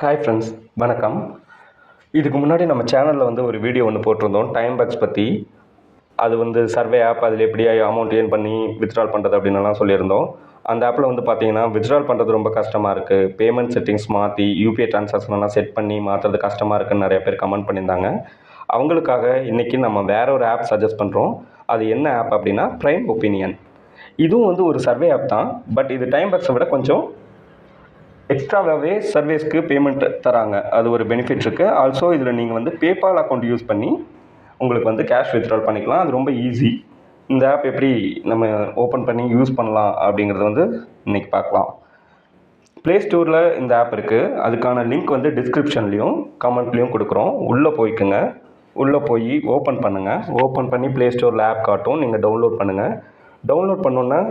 Hi friends, வணக்கம். இதுக்கு முன்னாடி நம்ம சேனலில் ஒரு வீடியோ போட்டிருந்தோம் டைம் பாக்ஸ் பற்றி. அது சர்வே ஆப், அதில் எப்படி அமௌண்ட் ஏர்ன் பண்ணி வித்ட்ரால் பண்ணுறது அப்படின்னுலாம் சொல்லியிருந்தோம். அந்த ஆப்பில் பார்த்தீங்கன்னா வித்ட்ரால் பண்ணுறது ரொம்ப கஷ்டமாக இருக்குது. பேமெண்ட் செட்டிங்ஸ் மாற்றி யூபிஐ ட்ரான்சாக்ஷன்லாம் செட் பண்ணி மாற்றுறது கஷ்டமாக இருக்குதுன்னு நிறைய பேர் கமெண்ட் பண்ணியிருந்தாங்க. அவங்களுக்காக இன்றைக்கி நம்ம வேற ஒரு ஆப் சஜஸ்ட் பண்ணுறோம். அது என்ன ஆப் அப்படின்னா ப்ரைம் ஒப்பீனியன். இதுவும் ஒரு சர்வே ஆப் தான். பட் இது டைம் பாக்ஸை விட கொஞ்சம் எக்ஸ்ட்ராவாகவே சர்வீஸ்க்கு பேமெண்ட் தராங்க. அது ஒரு பெனிஃபிட் இருக்குது. ஆல்சோ இதில் நீங்கள் பேபால் அக்கௌண்ட் யூஸ் பண்ணி உங்களுக்கு கேஷ் வித்ட்ரால் பண்ணிக்கலாம். அது ரொம்ப ஈஸி. இந்த ஆப் எப்படி நம்ம ஓப்பன் பண்ணி யூஸ் பண்ணலாம் அப்படிங்கிறத இன்றைக்கி பார்க்கலாம். ப்ளே ஸ்டோரில் இந்த ஆப் இருக்குது. அதுக்கான லிங்க் டிஸ்கிரிப்ஷன்லேயும் கமெண்ட்லேயும் கொடுக்குறோம். உள்ளே போய்க்குங்க. உள்ளே போய் ஓப்பன் பண்ணுங்கள். ஓப்பன் பண்ணி ப்ளே ஸ்டோரில் ஆப் காட்டும். நீங்கள் டவுன்லோட் பண்ணுங்கள். டவுன்லோட் பண்ணோன்னே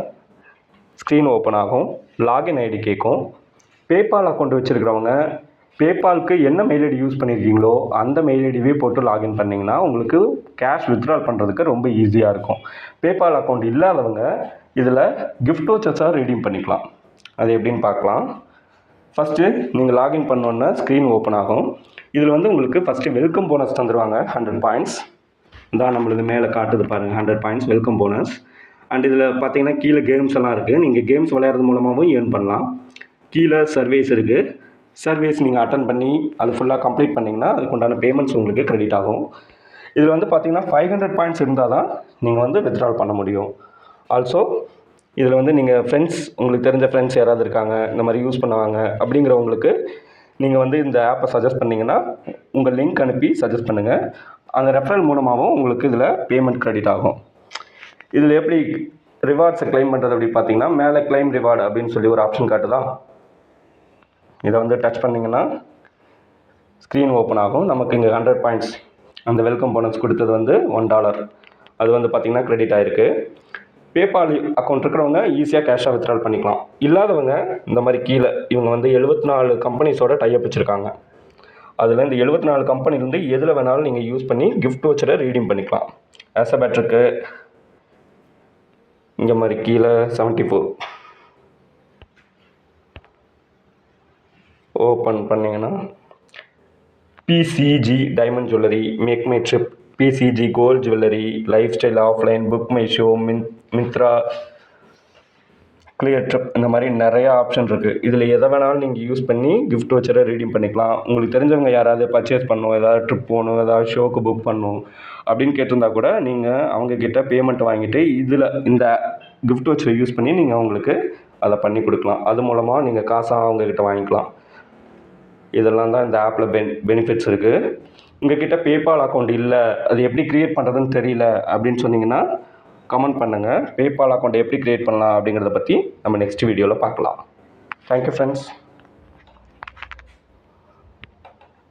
ஸ்க்ரீன் ஓப்பன் ஆகும். லாகின் ஐடி கேட்கும். பேபால் அக்கௌண்ட் வச்சுருக்கிறவங்க பேபாலுக்கு என்ன மெயில் ஐடி யூஸ் பண்ணியிருக்கீங்களோ அந்த மெயில் ஐடியே போட்டு லாகின் பண்ணிங்கன்னா உங்களுக்கு கேஷ் வித்ட்ரால் பண்ணுறதுக்கு ரொம்ப ஈஸியாக இருக்கும். பேபால் அக்கௌண்ட் இல்லாதவங்க இதில் கிஃப்ட் வச்சஸாக ரெடீம் பண்ணிக்கலாம். அது எப்படின்னு பார்க்கலாம். ஃபஸ்ட்டு நீங்கள் லாகின் பண்ணோன்னே ஸ்க்ரீன் ஓப்பன் ஆகும். இதில் உங்களுக்கு ஃபஸ்ட்டு வெல்கம் போனஸ் தந்துடுவாங்க. 100 பாயிண்ட்ஸ் தான் நம்மளது மேலே காட்டுது பாருங்கள். 100 பாயிண்ட்ஸ் வெல்கம் போனஸ். அண்ட் இதில் பார்த்தீங்கன்னா கீழே கேம்ஸ் எல்லாம் இருக்குது. நீங்கள் கேம்ஸ் விளையாடுறது மூலமாகவும் ஏர்ன் பண்ணலாம். கீழே சர்வீஸ் இருக்குது. சர்வீஸ் நீங்கள் அட்டன் பண்ணி அது ஃபுல்லாக கம்ப்ளீட் பண்ணிங்கன்னா அதுக்கு உண்டான பேமெண்ட்ஸ் உங்களுக்கு கிரெடிட் ஆகும். இதில் பார்த்தீங்கன்னா 500 பாயிண்ட்ஸ் இருந்தால் தான் நீங்கள் வித்ட்ரால் பண்ண முடியும். ஆல்சோ இதில் நீங்கள் ஃப்ரெண்ட்ஸ், உங்களுக்கு தெரிஞ்ச ஃப்ரெண்ட்ஸ் யாராவது இருக்காங்க இந்த மாதிரி யூஸ் பண்ணுவாங்க அப்படிங்கிறவங்களுக்கு நீங்கள் இந்த ஆப்பை சஜஸ்ட் பண்ணிங்கன்னா உங்கள் லிங்க் அனுப்பி சஜஸ்ட் பண்ணுங்கள். அந்த ரெஃபரல் மூலமாகவும் உங்களுக்கு இதில் பேமெண்ட் கிரெடிட் ஆகும். இதில் எப்படி ரிவார்ட்ஸை கிளைம் பண்ணுறது அப்படி பார்த்தீங்கன்னா மேலே கிளைம் ரிவார்டு அப்படின்னு சொல்லி ஒரு ஆப்ஷன் காட்டுதான். இதை டச் பண்ணிங்கன்னா ஸ்க்ரீன் ஓப்பன் ஆகும். நமக்கு இங்கே 100 பாயிண்ட்ஸ் அந்த வெல்கம் போனஸ் கொடுத்தது $1. அது பார்த்திங்கன்னா கிரெடிட் ஆகிருக்கு. பேபால் அக்கௌண்ட் இருக்கிறவங்க ஈஸியாக கேஷாக வித்ட்ரால் பண்ணிக்கலாம். இல்லாதவங்க இந்த மாதிரி கீழே இவங்க 74 கம்பெனிஸோட டைப் வச்சுருக்காங்க. அதில் இந்த 74 கம்பெனிலேருந்து எதில் வேணாலும் நீங்கள் யூஸ் பண்ணி கிஃப்ட் வச்சரை ரீடீம் பண்ணிக்கலாம். ஆசபேட்ருக்கு இங்கே மாதிரி கீழே 74 ஓப்பன் பண்ணிங்கன்னா PCG diamond jewellery, make my trip, PCG gold jewellery, lifestyle offline, book my show, Myntra, clear trip, இந்த மாதிரி நிறையா ஆப்ஷன் இருக்குது. இதில் எதை வேணாலும் நீங்கள் யூஸ் பண்ணி கிஃப்ட் வச்சரை ரீடீம் பண்ணிக்கலாம். உங்களுக்கு தெரிஞ்சவங்க யாராவது பர்ச்சேஸ் பண்ணணும், ஏதாவது ட்ரிப் போகணும், ஏதாவது ஷோக்கு புக் பண்ணணும் அப்படின்னு கேட்டிருந்தா கூட நீங்கள் அவங்கக்கிட்ட பேமெண்ட் வாங்கிட்டு இதில் இந்த கிஃப்ட் வச்சரை யூஸ் பண்ணி நீங்கள் அவங்களுக்கு அதை பண்ணி கொடுக்கலாம். அது மூலமாக நீங்கள் காசாக அவங்கக்கிட்ட வாங்கிக்கலாம். இதெல்லாம் தான் இந்த ஆப்பில் பெனிஃபிட்ஸ் இருக்குது. உங்கள்கிட்ட பேபால் அக்கௌண்ட் இல்லை, அது எப்படி க்ரியேட் பண்ணுறதுன்னு தெரியல அப்படின்னு சொன்னீங்கன்னா கமெண்ட் பண்ணுங்கள். பேபால் அக்கௌண்ட் எப்படி க்ரியேட் பண்ணலாம் அப்படிங்கிறத பற்றி நம்ம நெக்ஸ்ட் வீடியோவில் பார்க்கலாம். Thank you friends.